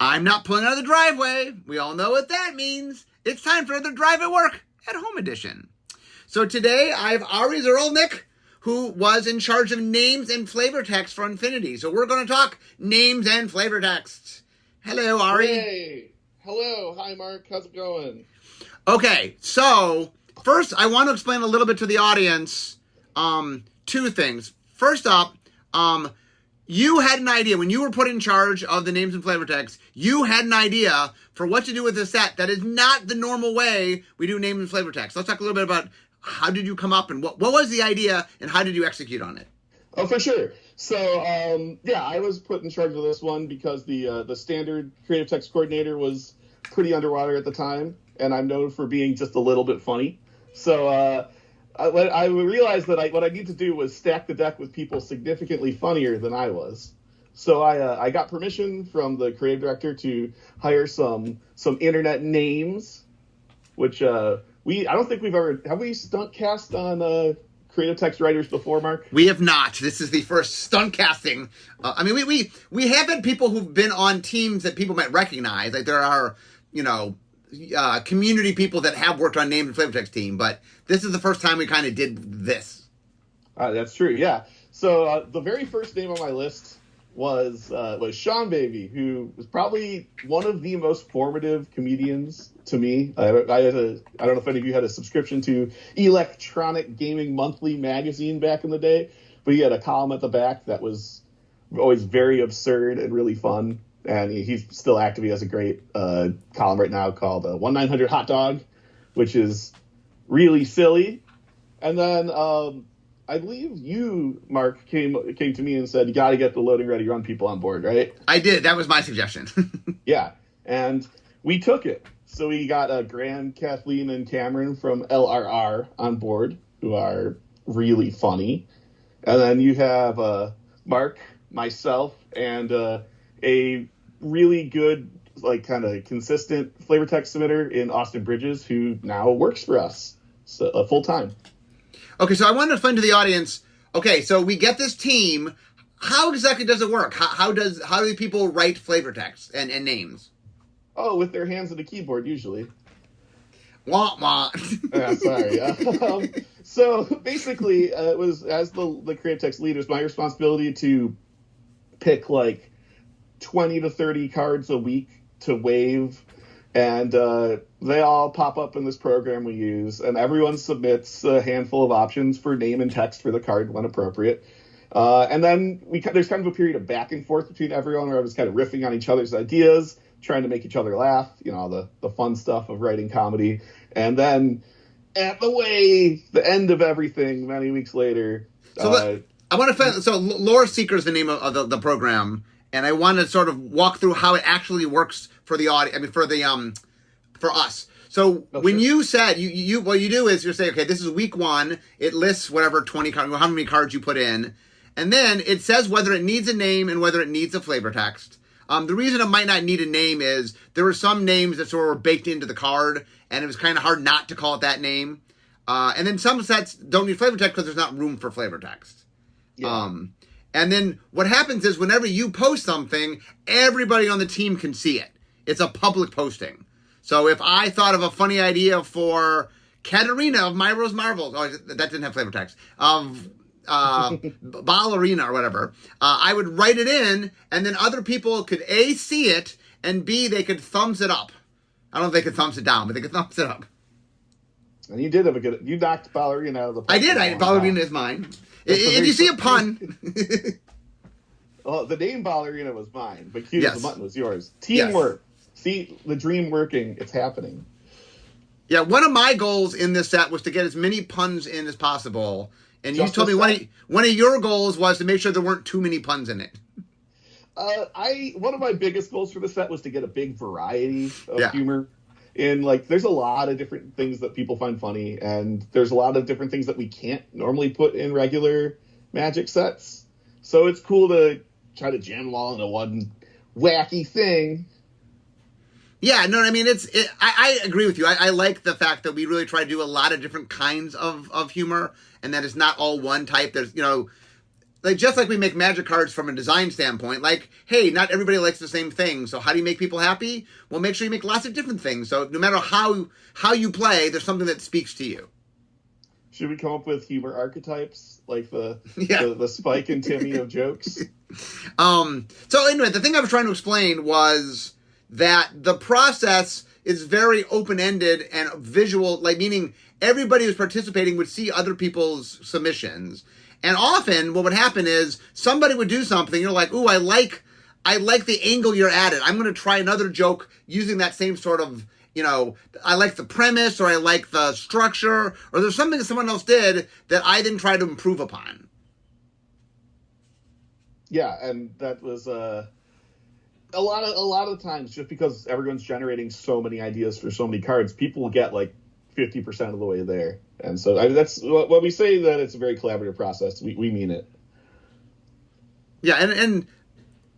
I'm not pulling out of the driveway. We all know what that means. It's time for the Drive at Work at Home edition. So today I have Ari Zirulnik, who was in charge of names and flavor text for Unfinity. So we're going to talk names and flavor texts. Hello, Ari. Hey. Hello. Hi, Mark. How's it going? Okay, so first I want to explain a little bit to the audience two things. First up, you had an idea when you were put in charge of the names and flavor text. You had an idea for what to do with the set. That is not the normal way we do names and flavor text. Let's talk a little bit about how did you come up and what was the idea and how did you execute on it? Oh, for sure. So, I was put in charge of this one because the standard creative text coordinator was pretty underwater at the time, and I'm known for being just a little bit funny. So, I realized that what I need to do was stack the deck with people significantly funnier than I was. So I got permission from the creative director to hire some internet names, which I don't think have we stunt cast on creative text writers before, Mark? We have not. This is the first stunt casting. We have had people who've been on teams that people might recognize. Like there are, community people that have worked on names and flavor text team, but this is the first time we kind of did this. That's true, yeah. So the very first name on my list was Sean Baby, who was probably one of the most formative comedians to me. I don't know if any of you had a subscription to Electronic Gaming Monthly magazine back in the day, but he had a column at the back that was always very absurd and really fun. And he's still active. He has a great column right now called 1-900 Hot Dog, which is really silly. And then I believe you, Mark, came to me and said, you got to get the loading ready run people on board, right? I did. That was my suggestion. Yeah. And we took it. So we got Graham, Kathleen, and Cameron from LRR on board, who are really funny. And then you have Mark, myself, and a really good, kind of consistent flavor text submitter in Austin Bridges, who now works for us full time. Okay, so I wanted to explain to the audience. Okay, so we get this team. How exactly does it work? How do people write flavor text and names? Oh, with their hands on the keyboard usually. Wah wah. Sorry. So basically, it was as the creative text lead, it was my responsibility to pick 20 to 30 cards a week to waive, and they all pop up in this program we use, and everyone submits a handful of options for name and text for the card when appropriate. And then there's kind of a period of back and forth between everyone where I was kind of riffing on each other's ideas, trying to make each other laugh, the fun stuff of writing comedy. And then at the end of everything, many weeks later... I want to... So Lore Seeker is the name of the program. And I want to sort of walk through how it actually works for the audience. I mean, for us. So when you said what you do is you say, okay, this is week 1. It lists whatever 20 cards, how many cards you put in, and then it says whether it needs a name and whether it needs a flavor text. The reason it might not need a name is there were some names that sort of were baked into the card, and it was kind of hard not to call it that name. And then some sets don't need flavor text because there's not room for flavor text. Yeah. And then what happens is whenever you post something, everybody on the team can see it. It's a public posting. So if I thought of a funny idea for Katerina of My Rose Marvels, that didn't have flavor text, of Ballerina or whatever, I would write it in, and then other people could A, see it, and B, they could thumbs it up. I don't know if they could thumbs it down, but they could thumbs it up. And you did have you knocked Ballerina out of the park. I did. Ballerina is mine. If you see a pun. Well, the name Ballerina was mine, but Cute as the Mutton was yours. Teamwork. Yes. See, the dream working. It's happening. Yeah, one of my goals in this set was to get as many puns in as possible. And you told me one of your goals was to make sure there weren't too many puns in it. One of my biggest goals for the set was to get a big variety of humor. And there's a lot of different things that people find funny, and there's a lot of different things that we can't normally put in regular Magic sets. So it's cool to try to jam them all into one wacky thing. Yeah, no, I mean, I agree with you. I like the fact that we really try to do a lot of different kinds of humor, and that it's not all one type. There's, like just like we make magic cards from a design standpoint, like, hey, not everybody likes the same thing. So how do you make people happy? Well, make sure you make lots of different things. So no matter how you play, there's something that speaks to you. Should we come up with humor archetypes, like the Spike and Timmy of jokes? So anyway, the thing I was trying to explain was that the process is very open-ended and visual, like meaning everybody who's participating would see other people's submissions. And often what would happen is somebody would do something, you're like, ooh, I like the angle you're at it. I'm going to try another joke using that same sort of, I like the premise, or I like the structure, or there's something that someone else did that I then try to improve upon. Yeah, and that was a lot of the times, just because everyone's generating so many ideas for so many cards, people will get like 50% of the way there. And so that's when we say that it's a very collaborative process, we mean it. Yeah, and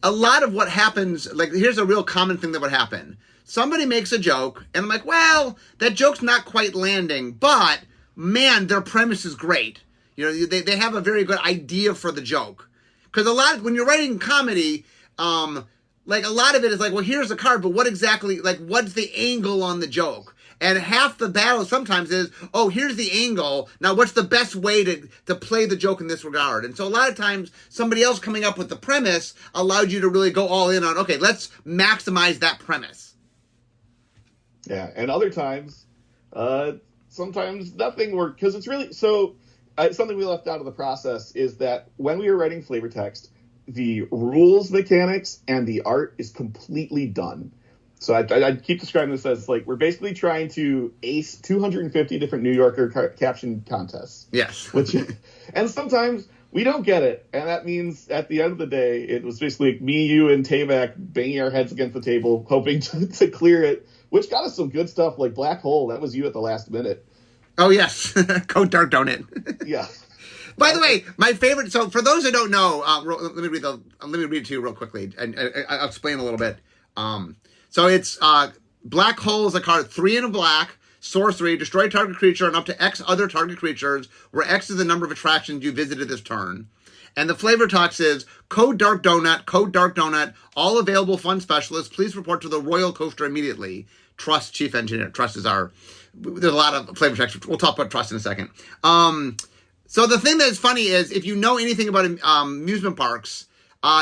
a lot of what happens, like here's a real common thing that would happen. Somebody makes a joke, and I'm like, well, that joke's not quite landing, but man, their premise is great. They have a very good idea for the joke. Because when you're writing comedy, like a lot of it is like, well, here's the card, but what exactly, like, what's the angle on the joke? And half the battle sometimes is, oh, here's the angle. Now, what's the best way to play the joke in this regard? And so a lot of times, somebody else coming up with the premise allowed you to really go all in on, okay, let's maximize that premise. Yeah, and other times, sometimes nothing worked, because it's really, something we left out of the process is that when we were writing flavor text, the rules mechanics and the art is completely done. So I keep describing this as like we're basically trying to ace 250 different New Yorker caption contests. Yes. And sometimes we don't get it. And that means at the end of the day, it was basically me, you, and Tavak banging our heads against the table, hoping to clear it, which got us some good stuff like Black Hole. That was you at the last minute. Oh, yes. Code Dark Donut. Yeah. By the way, my favorite. So for those who don't know, let me read it to you real quickly, and I'll explain a little bit. So it's Black Hole is a card, 3 in a black, sorcery, destroy target creature and up to X other target creatures, where X is the number of attractions you visited this turn. And the flavor text is Code Dark Donut, all available fun specialists. Please report to the Royal Coaster immediately. Trust Chief Engineer. Trust is there's a lot of flavor text. We'll talk about trust in a second. So the thing that's funny is, if you know anything about amusement parks,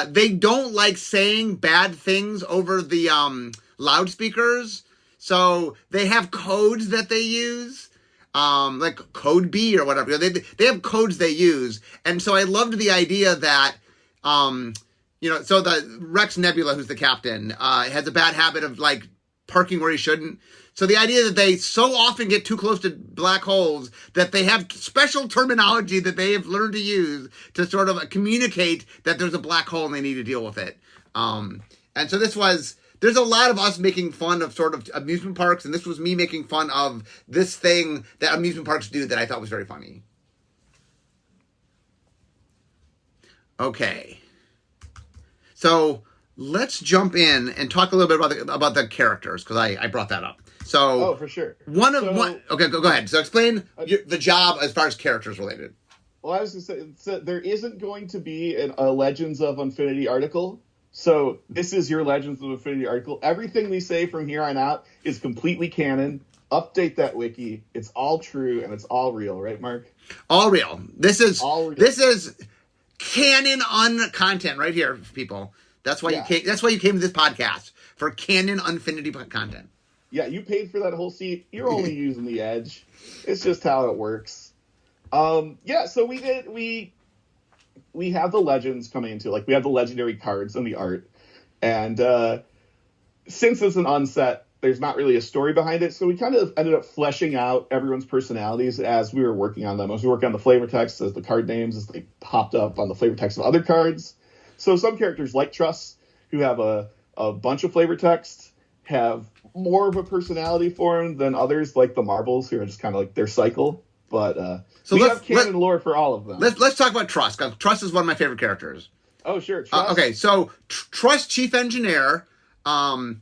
they don't like saying bad things over the loudspeakers. So they have codes that they use, like Code B or whatever. They have codes they use. And so I loved the idea that, so the Rex Nebula, who's the captain, has a bad habit of like parking where he shouldn't. So the idea that they so often get too close to black holes that they have special terminology that they have learned to use to sort of communicate that there's a black hole and they need to deal with it. And so there's a lot of us making fun of sort of amusement parks, and this was me making fun of this thing that amusement parks do that I thought was very funny. Okay. So let's jump in and talk a little bit about the characters, because I brought that up. So, for sure. Okay, go ahead. So explain the job as far as characters related. Well, I was going to say, there isn't going to be a Legends of Unfinity article. So this is your Legends of Unfinity article. Everything we say from here on out is completely canon. Update that wiki. It's all true and it's all real, right, Mark? All real. This is canon content right here, people. That's why That's why you came to this podcast, for canon Unfinity content. Yeah, you paid for that whole seat. You're only using the edge. It's just how it works. So we have the legends coming into, like, we have the legendary cards and the art. And since it's an unset, there's not really a story behind it. So we kind of ended up fleshing out everyone's personalities as we were working on them. As we worked on the flavor text, as the card names, as they popped up on the flavor text of other cards. So some characters like Truss, who have a bunch of flavor text, have more of a personality for them than others, like the marbles, who are just kind of like their cycle. But so we have canon lore for all of them. Let's talk about Truss, because Truss is one of my favorite characters. Oh, sure. Truss. Okay, so Truss, Chief Engineer. I'll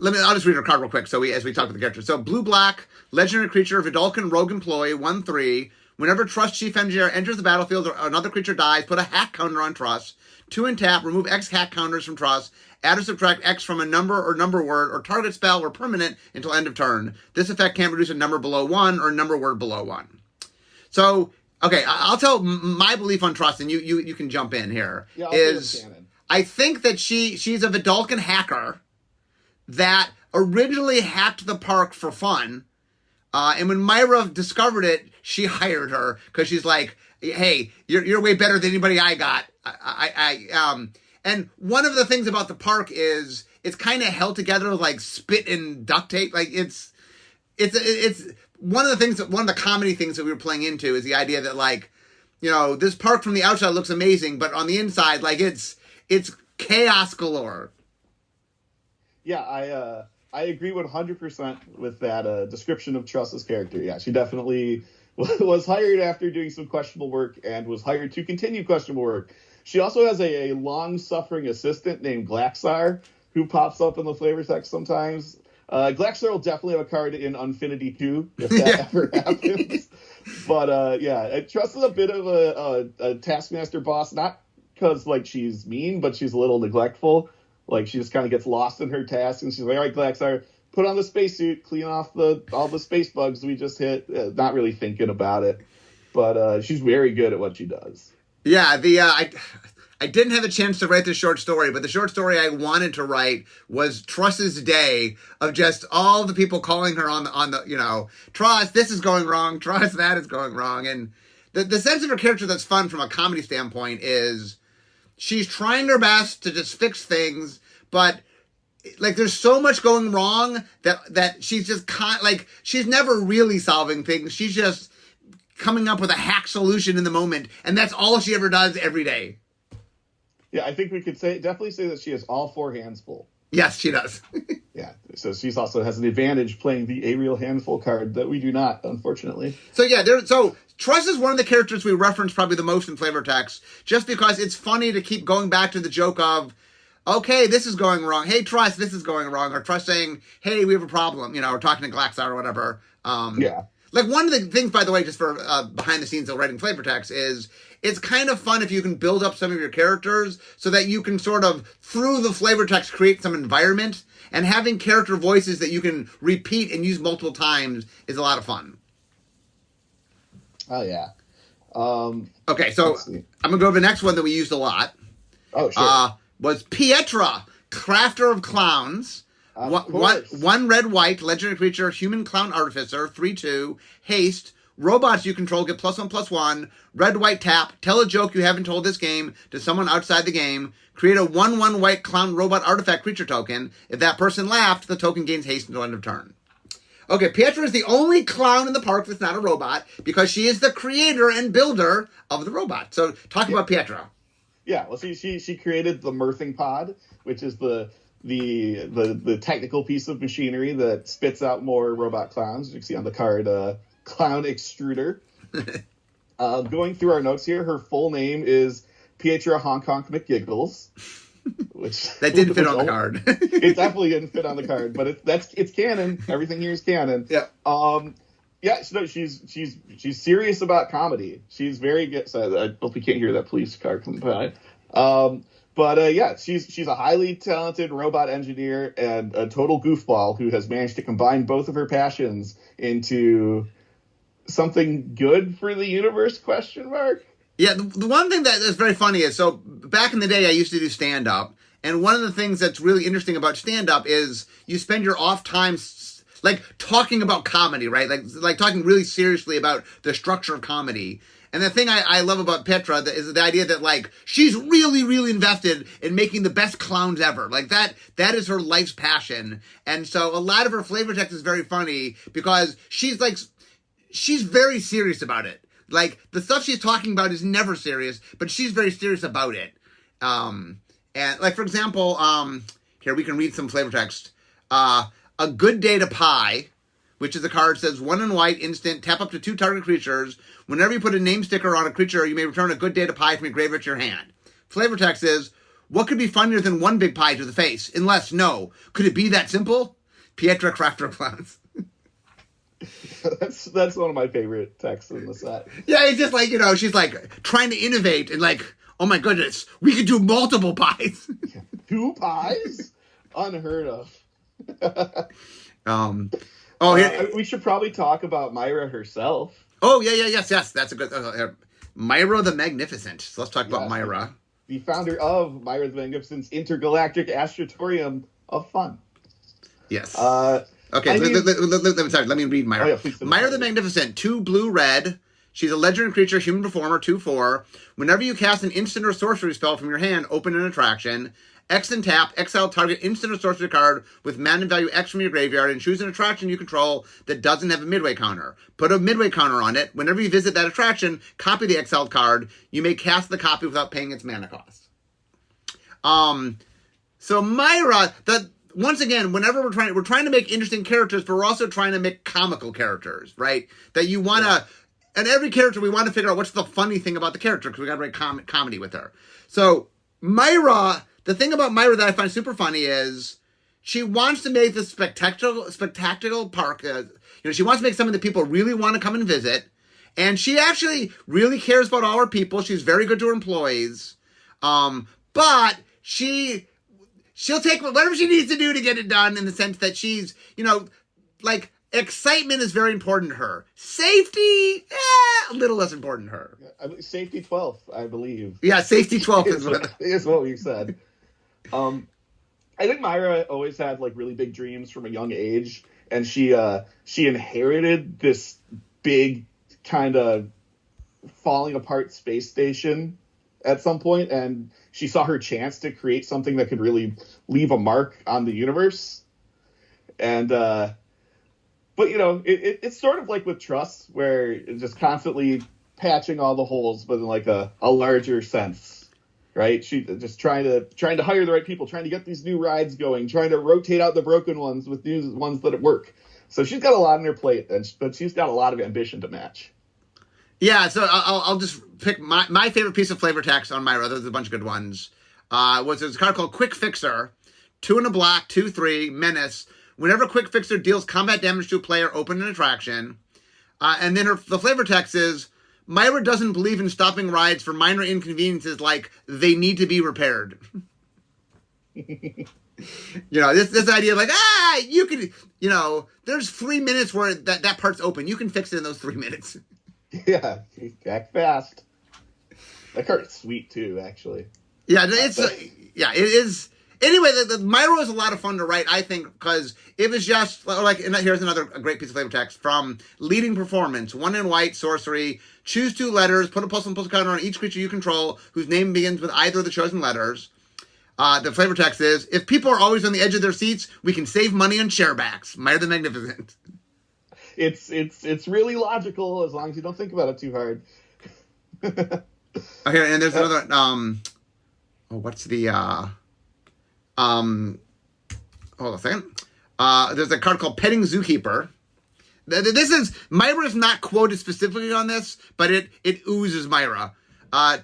just read her card real quick. As we talk about the characters. So blue-black, legendary creature, Vidalcan Rogue Employee, 1/3. Whenever Trust Chief Engineer enters the battlefield or another creature dies, put a hack counter on Trust. 2 and tap, remove X hack counters from Trust. Add or subtract X from a number or number word or target spell or permanent until end of turn. This effect can't reduce a number below 1 or a number word below 1. So, okay, I'll tell my belief on Trust, and you can jump in here. Yeah, I think that she's a Vidalcan hacker that originally hacked the park for fun. And when Myra discovered it, she hired her because she's like, "Hey, you're way better than anybody I got." And one of the things about the park is it's kind of held together with like spit and duct tape. Like it's one of the comedy things that we were playing into is the idea that like, you know, this park from the outside looks amazing, but on the inside, like it's chaos galore. Yeah, I agree 100% with that description of Trust's character. Yeah, she definitely was hired after doing some questionable work and was hired to continue questionable work. She also has a long-suffering assistant named Glaxar who pops up in the flavor text sometimes. Glaxar will definitely have a card in Unfinity 2 if that ever happens. But Trust is a bit of a taskmaster boss, not because like she's mean, but she's a little neglectful. Like, she just kind of gets lost in her task, and she's like, all right, Glaxar, put on the spacesuit, clean off all the space bugs we just hit. Not really thinking about it. But she's very good at what she does. Yeah, I didn't have a chance to write this short story, but the short story I wanted to write was Trust's day of just all the people calling her on the you know, Trust, this is going wrong, Trust, that is going wrong. And the sense of her character that's fun from a comedy standpoint is she's trying her best to just fix things, but like there's so much going wrong that she's just she's never really solving things. She's just coming up with a hack solution in the moment, and that's all she ever does every day. Yeah, I think we could definitely say that she has all 4 hands full. Yes, she does. Yeah, so she's also has an advantage playing the A real handful card that we do not, unfortunately. So yeah, Trust is one of the characters we reference probably the most in flavor text, just because it's funny to keep going back to the joke of, okay, this is going wrong. Hey, Trust, this is going wrong. Or Trust saying, hey, we have a problem. You know, or talking to Glaxar or whatever. Yeah. Like one of the things, by the way, just for behind the scenes of writing flavor text is it's kind of fun if you can build up some of your characters so that you can sort of, through the flavor text, create some environment. And having character voices that you can repeat and use multiple times is a lot of fun. Oh, yeah. Okay, so I'm going to go to the next one that we used a lot. Oh, sure. Was Pietra, Crafter of Clowns. One red-white, legendary creature, human clown artificer, 3/2, haste. Robots you control get +1/+1. Red-white tap. Tell a joke you haven't told this game to someone outside the game. Create a 1/1 white clown robot artifact creature token. If that person laughed, the token gains haste until end of turn. Okay, Pietra is the only clown in the park that's not a robot because she is the creator and builder of the robot. So talk about Pietra. Yeah, well, she created the Mirthing Pod, which is the technical piece of machinery that spits out more robot clowns. You can see on the card, Clown Extruder. Going through our notes here, her full name is Pietra Honk Honk McGiggles. Which that didn't fit on the card. It definitely didn't fit on the card, but it's canon. Everything here is canon. Yeah. Yeah. No, she's serious about comedy. She's very good. So I hope you can't hear that police car coming by. But she's a highly talented robot engineer and a total goofball who has managed to combine both of her passions into something good for the universe? ? Yeah, the one thing that is very funny is, so back in the day I used to do stand-up, and one of the things that's really interesting about stand-up is you spend your off time like talking about comedy, right? Like talking really seriously about the structure of comedy. And the thing I love about Pietra is the idea that, like, she's really, really invested in making the best clowns ever. Like, that is her life's passion. And so a lot of her flavor text is very funny because she's very serious about it. Like, the stuff she's talking about is never serious, but she's very serious about it. And, like, for example, here, we can read some flavor text. A Good Day to Pie, which is a card that says 1 in white, instant, tap up to 2 target creatures. Whenever you put a name sticker on a creature, you may return a Good Day to Pie from your graveyard to your hand. Flavor text is, what could be funnier than one big pie to the face? Unless, no. Could it be that simple? Pietra, Crafter of Clowns. That's one of my favorite texts in the set. Yeah, it's just like, she's like trying to innovate and like, oh my goodness, we could do multiple pies. 2 pies? Unheard of. We should probably talk about Myra herself. Oh, yes. That's a good... Myra the Magnificent. So let's talk about Myra. The founder of Myra the Magnificent's intergalactic astratorium of fun. Yes. Okay, let me read Myra. Oh, yeah, please, Myra the Magnificent, 2 blue, red. She's a legendary creature, human performer, 2/4. Whenever you cast an instant or sorcery spell from your hand, open an attraction. X and tap, exile target instant or sorcery card with mana value X from your graveyard and choose an attraction you control that doesn't have a midway counter. Put a midway counter on it. Whenever you visit that attraction, copy the exiled card. You may cast the copy without paying its mana cost. So Myra, once again, whenever we're trying to make interesting characters, but we're also trying to make comical characters, right? That you want to, and every character we want to figure out what's the funny thing about the character because we got to write comedy with her. So Myra. The thing about Myra that I find super funny is she wants to make this spectacular park. She wants to make something that people really want to come and visit. And she actually really cares about all her people. She's very good to her employees. But she'll take whatever she needs to do to get it done in the sense that she's, like, excitement is very important to her. Safety, a little less important to her. Safety 12th, I believe. Yeah, safety 12th is what we said. I think Myra always had like really big dreams from a young age, and she inherited this big kind of falling apart space station at some point, and she saw her chance to create something that could really leave a mark on the universe. And but it's sort of like with Trust, where it's just constantly patching all the holes, but in like a larger sense. Right, she just trying to hire the right people, trying to get these new rides going, trying to rotate out the broken ones with new ones that work. So she's got a lot on her plate, but she's got a lot of ambition to match. Yeah, so I'll just pick my favorite piece of flavor text on Myra. There's a bunch of good ones. Was a card called Quick Fixer, 2 and a black, 2/3 menace. Whenever Quick Fixer deals combat damage to a player, open an attraction. And then the flavor text is. Myra doesn't believe in stopping rides for minor inconveniences like they need to be repaired. This idea of like, you can, there's 3 minutes where that part's open. You can fix it in those 3 minutes. Yeah, act fast. That card's sweet too, actually. Yeah, it is. Anyway, the Myra is a lot of fun to write, I think, because it was just like, and here's another great piece of flavor text from Leading Performance, 1 in white, sorcery, choose 2 letters, put a plus counter on each creature you control whose name begins with either of the chosen letters. The flavor text is, if people are always on the edge of their seats, we can save money on sharebacks. Myra the Magnificent. It's really logical as long as you don't think about it too hard. Okay, and there's another, what's the, hold on a second. There's a card called Petting Zookeeper. Myra is not quoted specifically on this, but it oozes Myra.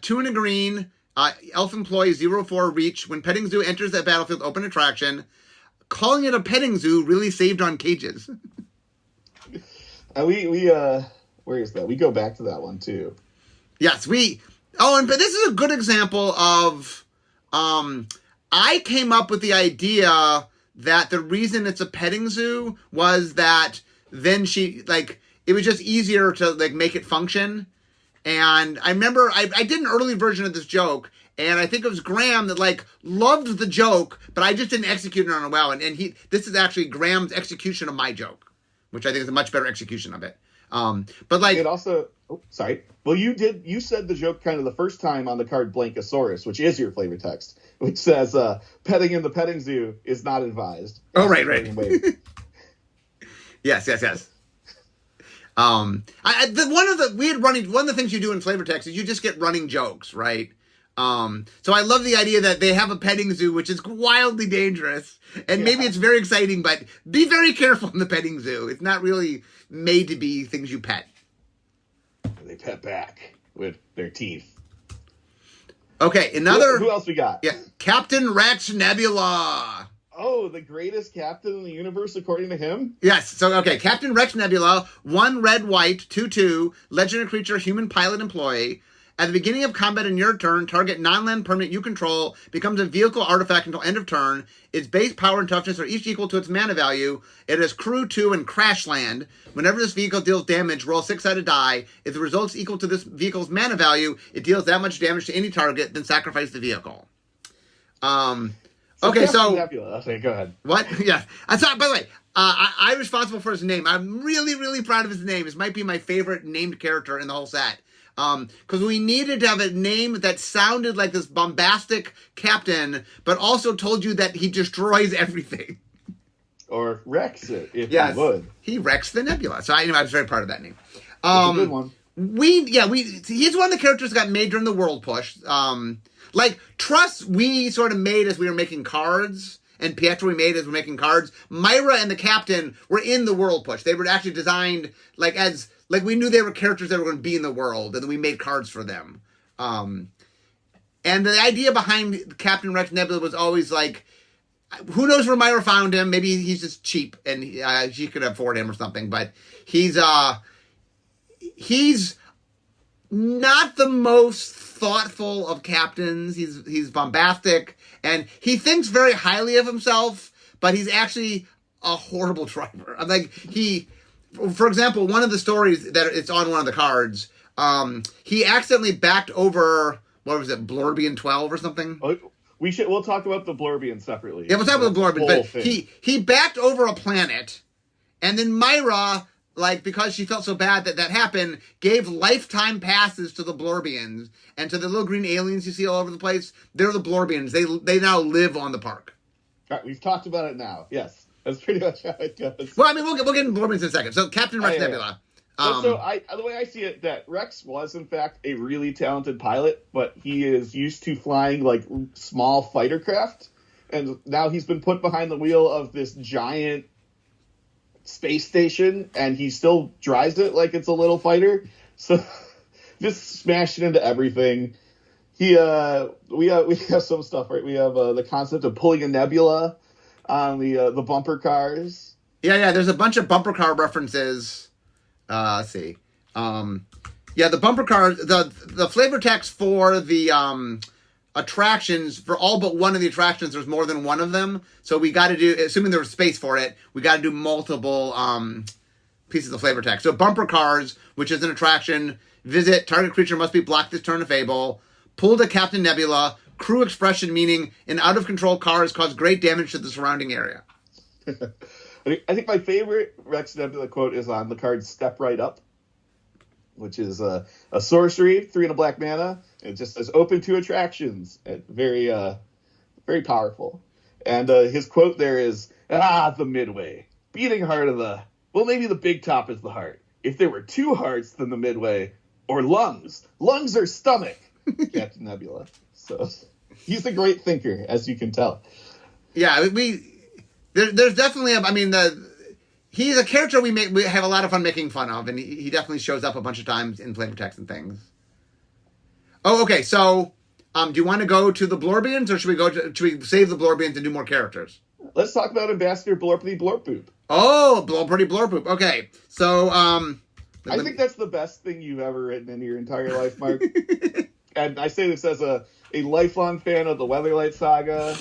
2 and a green, elf employee 0/4 reach. When Petting Zoo enters that battlefield, open attraction. Calling it a petting zoo really saved on cages. We where is that? We go back to that one too. Yes, but this is a good example of, I came up with the idea that the reason it's a petting zoo was that then it was just easier to make it function. And I remember I did an early version of this joke, and I think it was Graham that loved the joke, but I just didn't execute it on it well. And this is actually Graham's execution of my joke, which I think is a much better execution of it. It also, sorry. Well, you said the joke kind of the first time on the card Blankosaurus, which is your flavor text, which says, petting in the petting zoo is not advised. Oh, right. Yes. One of the things you do in flavor text is you just get running jokes, right? So I love the idea that they have a petting zoo, which is wildly dangerous, and maybe it's very exciting, but be very careful in the petting zoo. It's not really made to be things you pet. They pet back with their teeth. Okay, another. Who else we got? Yeah, Captain Rex Nebula. Oh, the greatest captain in the universe, according to him? Yes. So, okay. Captain Rex Nebula, 1 red, white, 2/2, legendary creature, human pilot employee. At the beginning of combat in your turn, target non-land permanent you control becomes a vehicle artifact until end of turn. Its base power and toughness are each equal to its mana value. It has crew 2 and crash land. Whenever this vehicle deals damage, roll a 6-sided die. If the result's equal to this vehicle's mana value, it deals that much damage to any target, then sacrifice the vehicle. Okay, so... Okay, go ahead. What? Yeah. I thought, by the way, I'm responsible for his name. I'm really, really proud of his name. This might be my favorite named character in the whole set. Because we needed to have a name that sounded like this bombastic captain, but also told you that he destroys everything. Or wrecks it, if you would. He wrecks the nebula. So I was very proud of that name. It's a good one. He's one of the characters that got made during the world push. Like, Truss, we sort of made as we were making cards, and Pietro we made as we were making cards. Myra and the Captain were in the world push. They were actually designed, like, we knew they were characters that were going to be in the world, and then we made cards for them. And the idea behind Captain Rex Nebula was always, like, who knows where Myra found him? Maybe he's just cheap, and she could afford him or something, but he's not the most thoughtful of captains. He's bombastic, and he thinks very highly of himself, but he's actually a horrible driver. I'm like, for example, one of the stories that it's on one of the cards, he accidentally backed over, what was it, Blorbian 12 or something? We'll talk about the Blorbian separately. Yeah, we'll talk about the Blorbian, but he backed over a planet, and then Myra, like, because she felt so bad that happened, gave lifetime passes to the Blorbians, and to the little green aliens you see all over the place. They're the Blorbians. They now live on the park. All right, we've talked about it now. Yes, that's pretty much how it goes. Well, I mean, we'll get into Blorbians in a second. So, Captain Rex Nebula. The way I see it, that Rex was, in fact, a really talented pilot, but he is used to flying, like, small fighter craft, and now he's been put behind the wheel of this giant space station, and he still drives it like it's a little fighter. So just smashing into everything. We have some stuff, right? We have the concept of pulling a nebula on the bumper cars. Yeah. There's a bunch of bumper car references. Let's see. The bumper cars. The flavor text for the attractions, for all but one of the attractions, there's more than one of them, so we got to do, assuming there was space for it, we got to do multiple pieces of flavor text. So bumper cars, which is an attraction, visit, target creature must be blocked this turn to Fable, pull to Captain Nebula, crew expression, meaning an out of control car has caused great damage to the surrounding area. I think my favorite Rex Nebula quote is on the card Step Right Up, which is a sorcery, 3 and a black mana. It just says open to attractions. Very, very powerful. And his quote there is, the midway. Beating heart of maybe the big top is the heart. If there were 2 hearts, then the midway. Or lungs. Lungs or stomach. Captain Nebula. So he's a great thinker, as you can tell. Yeah, there's definitely, he's a character we have a lot of fun making fun of, and he definitely shows up a bunch of times in flavor text and things. Oh, okay. So, do you want to go to the Blorbians, or should we save the Blorbians and do more characters? Let's talk about Ambassador Blorpity Blorpoop. Oh, Blorpity Blorpoop. Okay. So, I think that's the best thing you've ever written in your entire life, Mark. And I say this as a lifelong fan of the Weatherlight Saga.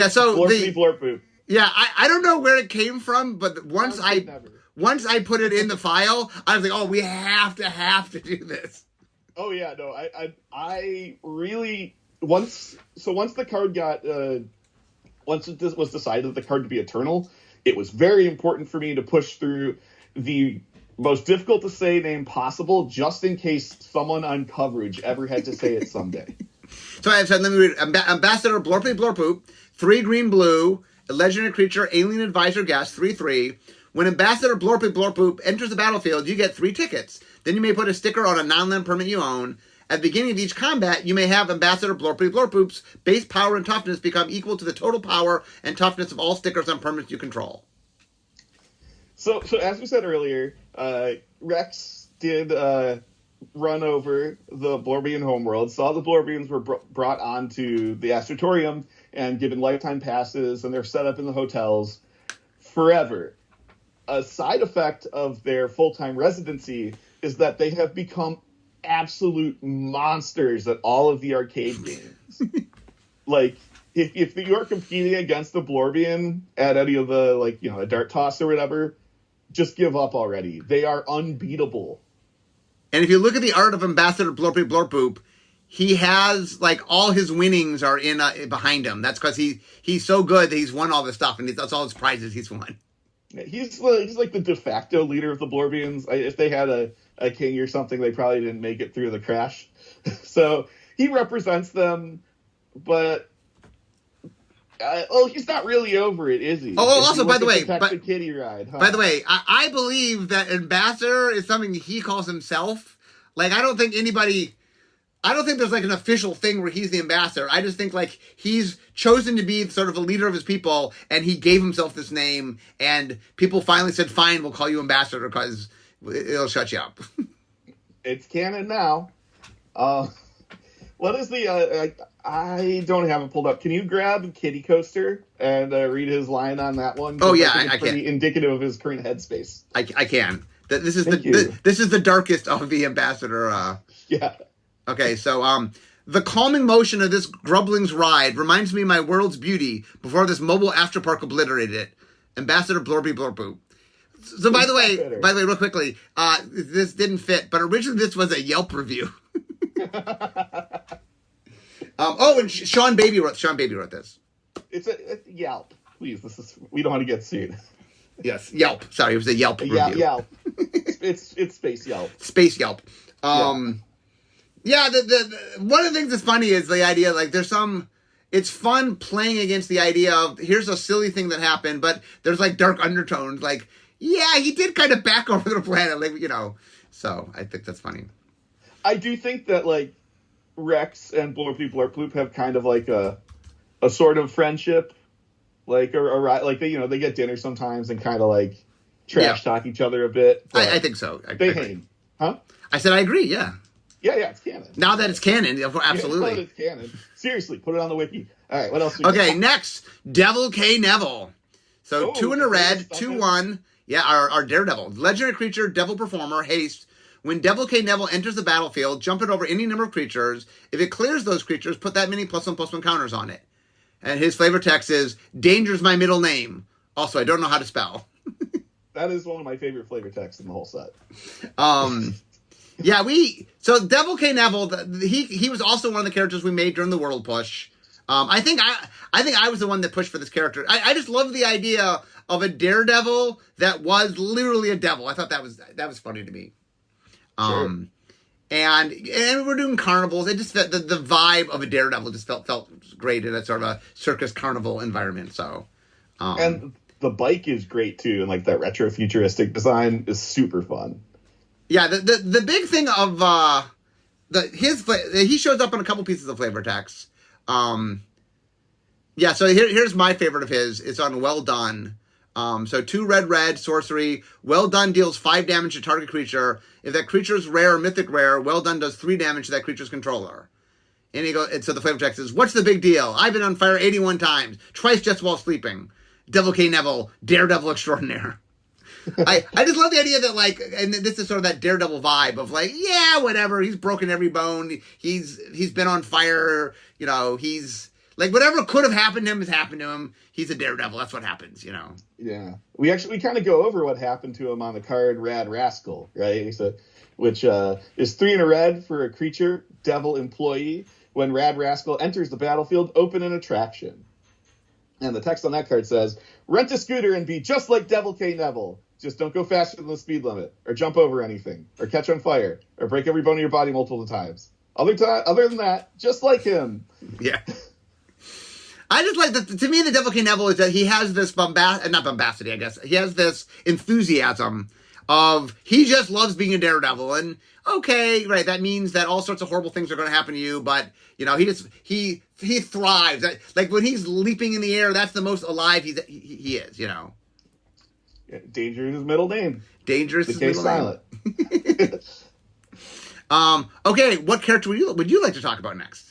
So Blorpity Blorpoop. Yeah, I don't know where it came from, but once I put it in the file, I was like, oh, we have to do this. Oh yeah, no, I really once the card got once it was decided that the card to be eternal, it was very important for me to push through the most difficult to say name possible, just in case someone on coverage ever had to say it someday. So let me read. Ambassador Blorpity Blorpoop, 3 green blue, a legendary creature, alien advisor guest, 3/3. When Ambassador Blorpity Blorpoop enters the battlefield, you get 3 tickets. Then you may put a sticker on a non-land permanent you own. At the beginning of each combat, you may have Ambassador Blorpity Blorpoop's base power and toughness become equal to the total power and toughness of all stickers on permanents you control. So as we said earlier, Rex did run over the Blorbian homeworld, saw the Blorbians were brought onto the Astratorium, and given lifetime passes, and they're set up in the hotels forever. A side effect of their full-time residency is that they have become absolute monsters at all of the arcade games. Like, if you're competing against the Blorbian at any of the, like, a dart toss or whatever, just give up already. They are unbeatable. And if you look at the art of Ambassador Blorpy Blorpoop, he has, like, all his winnings are in behind him. That's because he's so good that he's won all this stuff, and that's all his prizes he's won. He's like the de facto leader of the Blorbians. If they had a king or something, they probably didn't make it through the crash. So he represents them, but he's not really over it, is he? Oh, also, by the way, the kitty ride. Huh? By the way, I believe that ambassador is something he calls himself. Like, I don't think there's like an official thing where he's the ambassador. I just think like he's chosen to be sort of a leader of his people, and he gave himself this name, and people finally said, fine, we'll call you ambassador because it'll shut you up. It's canon now. What is the, I don't have it pulled up. Can you grab Kitty Coaster and read his line on that one? Oh yeah, I can. Indicative of his current headspace. I can. This is this is the darkest of the ambassador. Yeah. Okay, so the calming motion of this Grubling's ride reminds me of my world's beauty before this mobile afterpark obliterated it. Ambassador Blorby Blorpoop. So by the way, real quickly, this didn't fit, but originally this was a Yelp review. And Sean Baby wrote this. It's a Yelp. Please, we don't want to get sued. Yes, Yelp. Sorry, it was a Yelp review. Yelp. It's Space Yelp. Space Yelp. Yeah, the one of the things that's funny is the idea, like, it's fun playing against the idea of, here's a silly thing that happened, but there's, like, dark undertones, like, yeah, he did kind of back over the planet, like, so I think that's funny. I do think that, like, Rex and Blorpy Blorploop have kind of, like, a sort of friendship, like, like, they get dinner sometimes and kind of, like, trash talk each other a bit. I think so. They hang. Huh? I said I agree, yeah. Yeah, it's canon. Now that it's canon, absolutely. Now that it's canon. Seriously, put it on the wiki. All right, what else? Okay, next, Devil K. Neville. So 2 in a red, 2-1. Yeah, our Daredevil. Legendary creature, Devil Performer, haste. When Devil K. Neville enters the battlefield, jump it over any number of creatures. If it clears those creatures, put that many +1/+1 counters on it. And his flavor text is, Danger's my middle name. Also, I don't know how to spell. That is one of my favorite flavor texts in the whole set. Yeah, so Devil K. Neville, he was also one of the characters we made during the World Push. I think I was the one that pushed for this character. I just love the idea of a Daredevil that was literally a devil. I thought that was funny to me. Sure. And we're doing carnivals. It just the vibe of a Daredevil just felt great in a sort of a circus carnival environment. So, and the bike is great too, and like that retro futuristic design is super fun. Yeah, the big thing of he shows up in a couple pieces of flavor text. Yeah, so here's my favorite of his. It's on Well Done. So 2 red sorcery. Well Done deals 5 damage to target creature. If that creature is rare or mythic rare, Well Done does 3 damage to that creature's controller. And so the flavor text is, what's the big deal? I've been on fire 81 times, twice just while sleeping. Devil K. Neville, Daredevil extraordinaire. I just love the idea that, like, and this is sort of that Daredevil vibe of, like, yeah, whatever, he's broken every bone, he's been on fire, he's, like, whatever could have happened to him has happened to him. He's a Daredevil, that's what happens, Yeah. We kind of go over what happened to him on the card Rad Rascal, right? Which is 3 in a red for a creature, Devil Employee. When Rad Rascal enters the battlefield, open an attraction. And the text on that card says, rent a scooter and be just like Devil K. Neville. Just don't go faster than the speed limit, or jump over anything, or catch on fire, or break every bone in your body multiple times. Other than that, just like him. Yeah. I just like that. To me, the Devil K. Neville is that he has this not bombacity, I guess. He has this enthusiasm of, he just loves being a daredevil. And okay, right, that means that all sorts of horrible things are going to happen to you, but, he thrives. Like, when he's leaping in the air, that's the most alive he is, Yeah, Danger is his middle name. Dangerous is his middle name. Okay, what character would you like to talk about next?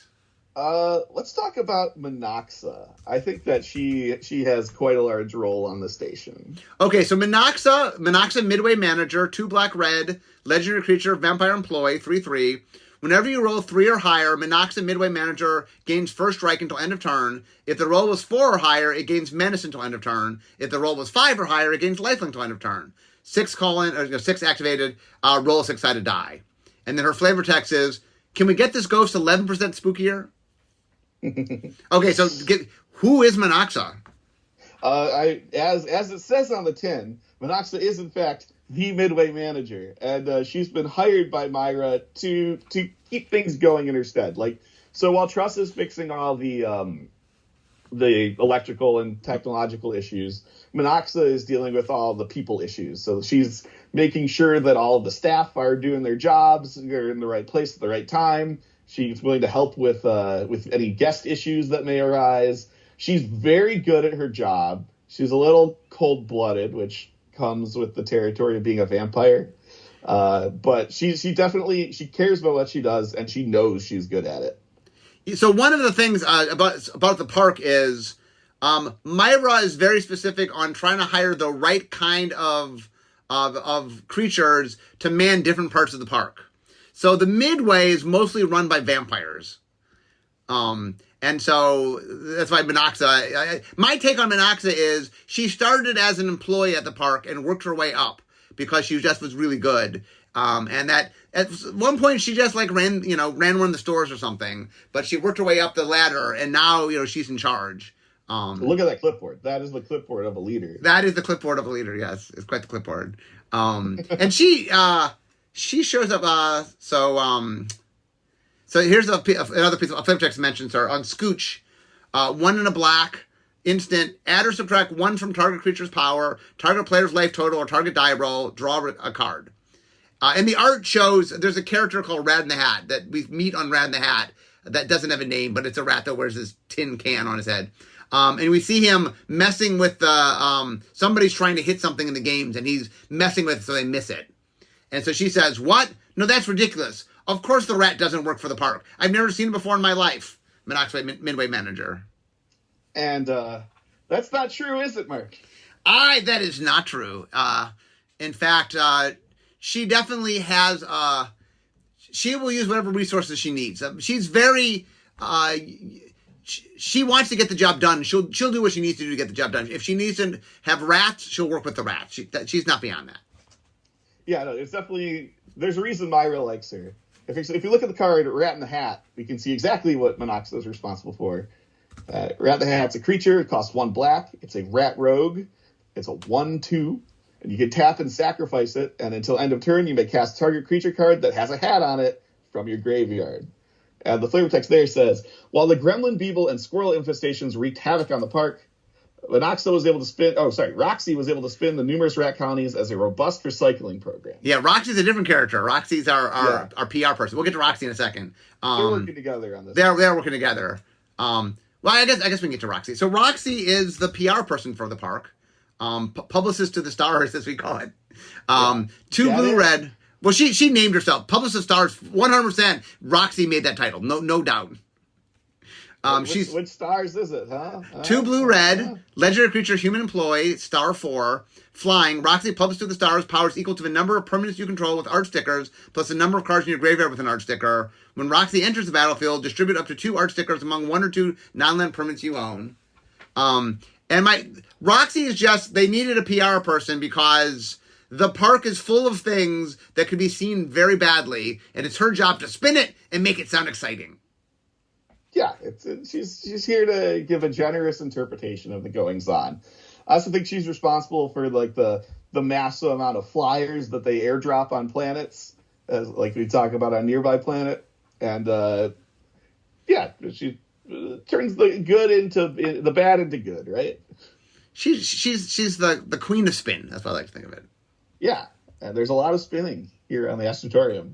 Let's talk about Monoxa. I think that she has quite a large role on the station. Okay, so Monoxa Midway Manager, 2 black red, legendary creature, vampire employee, 3/3. Whenever you roll 3 or higher, Monoxa Midway Manager gains first strike until end of turn. If the roll was 4 or higher, it gains menace until end of turn. If the roll was 5 or higher, it gains lifelink until end of turn. 6 activated, roll a 6-sided die. And then her flavor text is, can we get this ghost 11% spookier? Okay, so who is Monoxa? As it says on the tin, Monoxa is in fact the Midway Manager, and she's been hired by Myra to keep things going in her stead. Like, so while Truss is fixing all the electrical and technological issues, Monoxa is dealing with all the people issues. So she's making sure that all of the staff are doing their jobs, they're in the right place at the right time. She's willing to help with any guest issues that may arise. She's very good at her job. She's a little cold-blooded, which comes with the territory of being a vampire. But she cares about what she does, and she knows she's good at it. So one of the things about the park is Myra is very specific on trying to hire the right kind of creatures to man different parts of the park. So the Midway is mostly run by vampires. And so that's why Monoxa, my take on Monoxa is she started as an employee at the park and worked her way up because she just was really good. And that at one point she just like ran one of the stores or something, but she worked her way up the ladder and now, she's in charge. Look at that clipboard. That is the clipboard of a leader. That is the clipboard of a leader. Yes. It's quite the clipboard. And she shows up, so here's another piece of flavor text mentions her on Scooch. 1 in a black, instant, add or subtract 1 from target creature's power, target player's life total, or target die roll, draw a card. And the art shows there's a character called Rat in the Hat that we meet on Rat in the Hat that doesn't have a name, but it's a rat that wears this tin can on his head. And we see him messing with somebody's trying to hit something in the games, and he's messing with it so they miss it. And so she says, what? No, that's ridiculous. Of course the rat doesn't work for the park. I've never seen it before in my life. Monoxa Midway Manager. And that's not true, is it, Mark? That is not true. In fact, she definitely has... she will use whatever resources she needs. She's very... she wants to get the job done. She'll do what she needs to do to get the job done. If she needs to have rats, she'll work with the rats. She's not beyond that. Yeah, no, it's definitely... There's a reason Myra likes her. If you look at the card Rat in the Hat, we can see exactly what Monoxa is responsible for. Rat in the Hat's a creature. It costs 1 black. It's a rat rogue. It's a 1/2. And you can tap and sacrifice it. And until end of turn, you may cast target creature card that has a hat on it from your graveyard. And the flavor text there says, while the gremlin, beetle, and squirrel infestations wreaked havoc on the park, Roxy was able to spin the numerous rat colonies as a robust recycling program. Yeah, Roxy's a different character. Roxy's our PR person. We'll get to Roxy in a second. They're working together on this. They're working together. Well, I guess we can get to Roxy. So Roxy is the PR person for the park. Publicist to the stars, as we call it. 2 blue red. Well, she named herself Publicist Stars. 100%. Roxy made that title. No doubt. Which stars is it, huh? 2 blue red, legendary creature, human employee, star 4, flying. Roxy published to the stars, powers equal to the number of permanents you control with art stickers, plus the number of cards in your graveyard with an art sticker. When Roxy enters the battlefield, distribute up to 2 art stickers among 1 or 2 non-land permanents you own. Roxy is just, they needed a PR person because the park is full of things that could be seen very badly, and it's her job to spin it and make it sound exciting. Yeah, she's here to give a generous interpretation of the goings-on. I also think she's responsible for like the massive amount of flyers that they airdrop on planets, as like we talk about on Nearby Planet, and she turns the good into the bad into good, right? She's the queen of spin. That's what I like to think of it. Yeah, and there's a lot of spinning here on the Astratorium.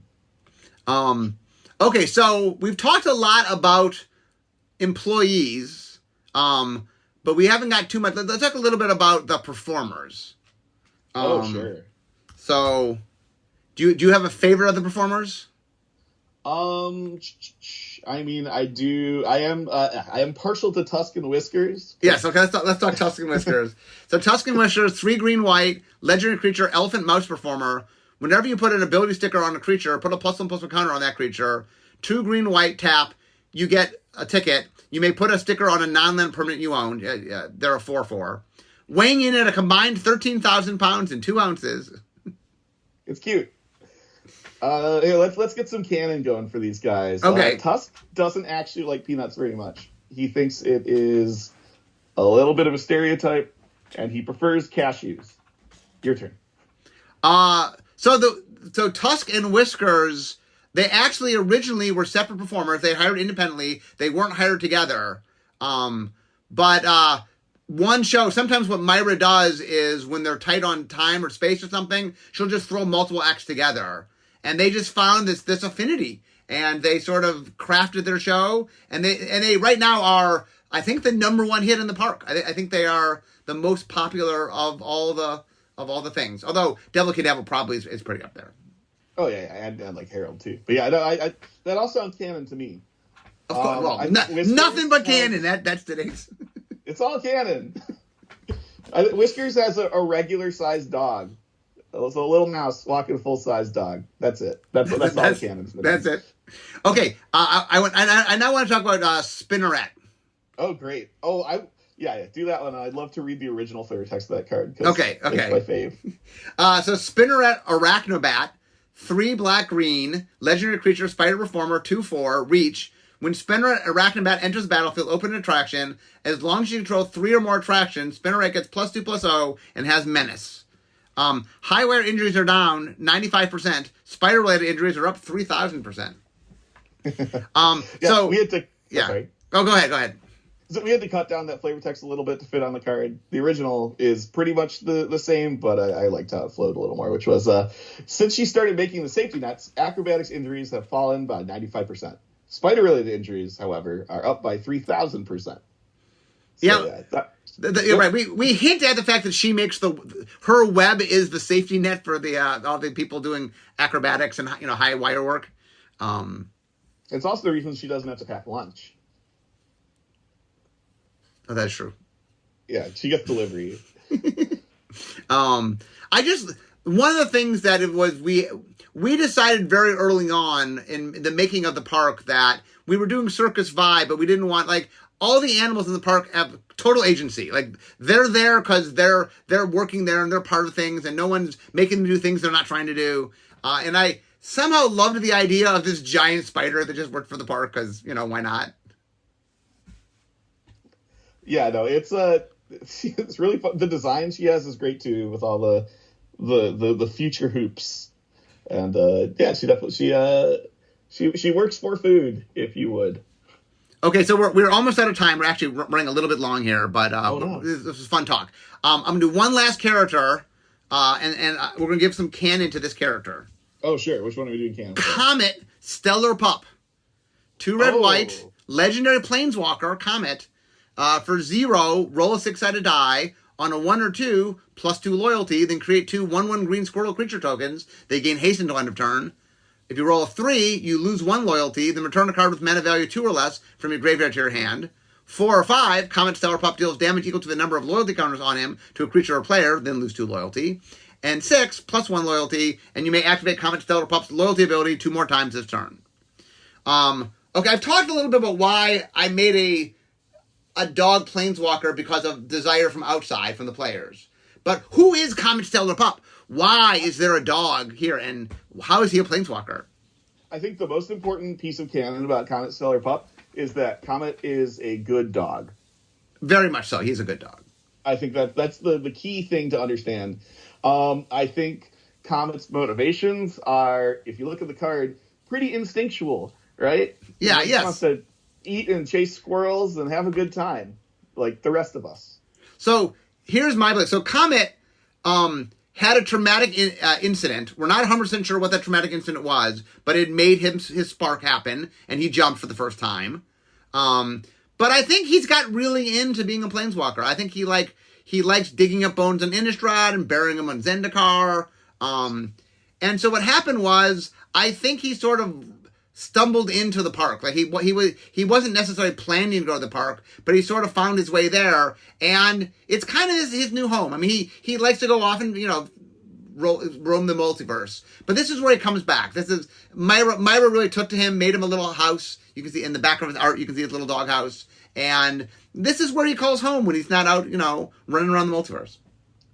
Okay, so we've talked a lot about employees, but we haven't got too much. Let's talk a little bit about the performers. Sure. So, do you have a favorite of the performers? I mean, I am partial to Tusk and Whiskers. Yes, okay, let's talk Tusk and Whiskers. So Tusk and Whiskers, 3 green white, legendary creature, elephant mouse performer. Whenever you put an ability sticker on a creature, put a +1/+1 counter on that creature. 2 green white, tap, you get a ticket. You may put a sticker on a non-land permanent you own. They're a 4/4. Weighing in at a combined 13,000 pounds and 2 ounces. It's cute. Here, let's get some canon going for these guys. Okay. Tusk doesn't actually like peanuts very much. He thinks it is a little bit of a stereotype, and he prefers cashews. Your turn. So Tusk and Whiskers, they actually originally were separate performers. They hired independently. They weren't hired together. But one show, sometimes what Myra does is when they're tight on time or space or something, she'll just throw multiple acts together. And they just found this affinity, and they sort of crafted their show, and they right now are, I think, the #1 hit in the park. I think they are the most popular of all the things. Although Devil Kid Devil probably is pretty up there. Oh yeah, and like Harold too. But yeah, I that all sounds canon to me. Of course, well, nothing but canon. That's today's. It's all canon. Whiskers has a regular sized dog. So a little mouse walking a full-size dog. That's it. That's all canon. That's it. Okay. I now want to talk about Spinneret. Oh, great. Oh, yeah, do that one. I'd love to read the original flavor text of that card. Okay. It's my fave. So Spinneret Arachnobat, 3 black-green, legendary creature, spider performer, 2/4, reach. When Spinneret Arachnobat enters the battlefield, open an attraction. As long as you control 3 or more attractions, Spinneret gets +2/+0 and has menace. High wire injuries are down 95%. Spider-related injuries are up 3,000%. So we had to. Yeah. Sorry. Oh, go ahead. So we had to cut down that flavor text a little bit to fit on the card. The original is pretty much the same, but I liked how it flowed a little more, which was since she started making the safety nets, acrobatics injuries have fallen by 95%. Spider-related injuries, however, are up by 3,000%. So, yeah. You're right. We hint at the fact that she makes her web is the safety net for the all the people doing acrobatics and high wire work. It's also the reason she doesn't have to pack lunch. Oh, that's true. Yeah, she gets delivery. One of the things that it was we decided very early on in the making of the park that we were doing circus vibe, but we didn't want all the animals in the park have total agency. They're there because they're working there and they're part of things, and no one's making them do things they're not trying to do. And I somehow loved the idea of this giant spider that just worked for the park because why not? Yeah, no, it's really fun. The design she has is great too, with all the future hoops, and she definitely she works for food, if you would. Okay, so we're almost out of time. We're actually running a little bit long here, but this is fun talk. I'm going to do one last character, and we're going to give some canon to this character. Oh, sure. Which one are we doing canon? Comet Stellar Pup. 2 red, white, legendary planeswalker, Comet. For 0, roll a 6-sided die. On a 1 or 2, +2 loyalty, then create 2 1/1 green squirrel creature tokens. They gain haste until end of turn. If you roll a 3, you lose 1 loyalty, then return a card with mana value 2 or less from your graveyard to your hand. 4 or 5, Comet Stellar Pup deals damage equal to the number of loyalty counters on him to a creature or player, then lose 2 loyalty. And 6, +1 loyalty, and you may activate Comet Stellar Pup's loyalty ability 2 more times this turn. Okay, I've talked a little bit about why I made a dog planeswalker because of desire from outside, from the players. But who is Comet Stellar Pup? Why is there a dog here, and how is he a planeswalker? I think the most important piece of canon about Comet Stellar Pup is that Comet is a good dog. Very much so. He's a good dog. I think that's the key thing to understand. I think Comet's motivations are, if you look at the card, pretty instinctual, right? Yeah, he yes. wants to eat and chase squirrels and have a good time, like the rest of us. So here's my belief. So Comet had a traumatic incident. We're not 100% sure what that traumatic incident was, but it made his spark happen, and he jumped for the first time. But I think he's got really into being a planeswalker. I think he likes digging up bones on Innistrad and burying them on Zendikar. And so what happened was, I think he sort of stumbled into the park. Like he wasn't necessarily planning to go to the park, but he sort of found his way there, and it's kind of his new home. I mean, he likes to go off and roam the multiverse, but this is where he comes back. This is Myra really took to him, made him a little house. You can see in the background of his art, you can see his little dog house, and this is where he calls home when he's not out, running around the multiverse.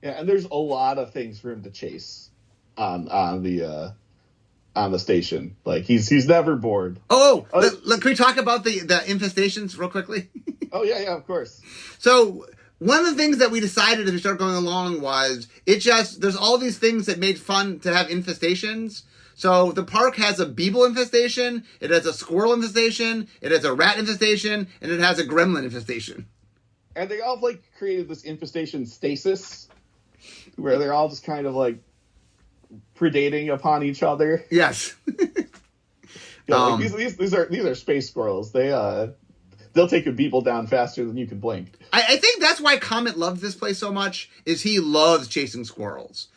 Yeah, and there's a lot of things for him to chase on the station. Like he's never bored. Can we talk about the infestations real quickly? Oh yeah, of course. So one of the things that we decided as we started going along was there's all these things that made fun to have infestations. So the park has a beetle infestation, it has a squirrel infestation, it has a rat infestation, and it has a gremlin infestation. And they all created this infestation stasis, where they're all just kind of predating upon each other. Yes. These are space squirrels. They'll take a beetle down faster than you can blink. I think that's why Comet loves this place so much, is he loves chasing squirrels.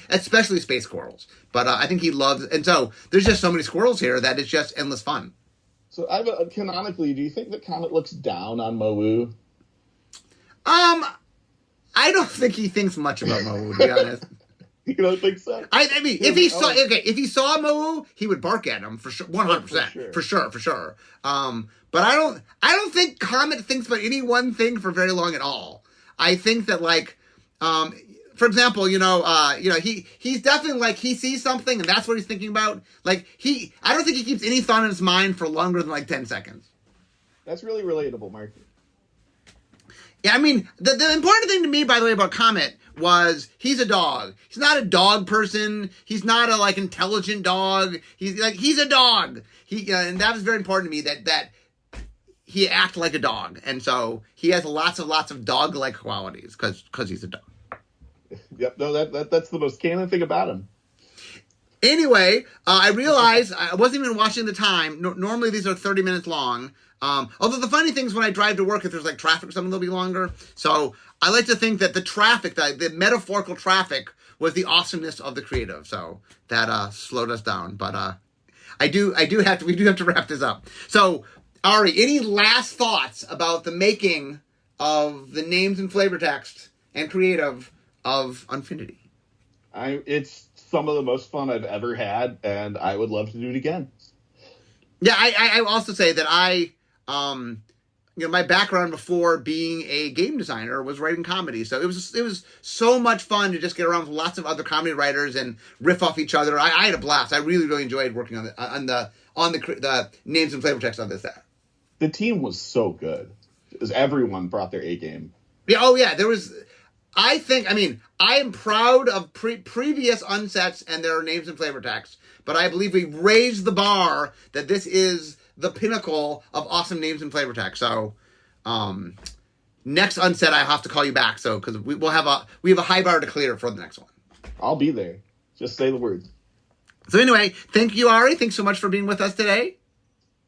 Especially space squirrels. But I think he loves, and so there's just so many squirrels here that it's just endless fun. So canonically, do you think that Comet looks down on Mowu? I don't think he thinks much about Mowu, to be honest. You don't think so? I mean, if he saw Mowu, he would bark at him for sure, 100%, for sure. But I don't think Comet thinks about any one thing for very long at all. I think that for example, he's definitely he sees something and that's what he's thinking about. I don't think he keeps any thought in his mind for longer than 10 seconds. That's really relatable, Mark. Yeah, I mean, the important thing to me, by the way, about Comet was he's a dog. He's not a dog person. He's not a intelligent dog. He's a dog. And that was very important to me that he act like a dog, and so he has lots of dog-like qualities because he's a dog. Yep, no, that's the most canon thing about him. Anyway, I realized I wasn't even watching the time. Normally these are 30 minutes long. Although the funny thing is when I drive to work, if there's traffic or something, they'll be longer. So I like to think that the traffic, the metaphorical traffic, was the awesomeness of the creative. So that slowed us down. But we do have to wrap this up. So Ari, any last thoughts about the making of the names and flavor text and creative of Unfinity? It's some of the most fun I've ever had, and I would love to do it again. Yeah, I also say that my background before being a game designer was writing comedy, so it was so much fun to just get around with lots of other comedy writers and riff off each other. I had a blast. I really enjoyed working on the names and flavor text of this. The team was so good, because everyone brought their A game. Yeah, there was. I am proud of previous unsets and their names and flavor text, but I believe we raised the bar that this is the pinnacle of awesome names and flavor text. So, next unset, I have to call you back. So, because we have a high bar to clear for the next one. I'll be there. Just say the words. So anyway, thank you, Ari. Thanks so much for being with us today.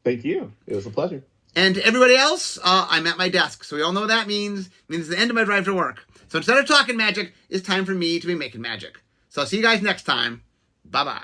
Thank you. It was a pleasure. And to everybody else, I'm at my desk. So we all know what that means. It means the end of my drive to work. So instead of talking magic, it's time for me to be making magic. So I'll see you guys next time. Bye-bye.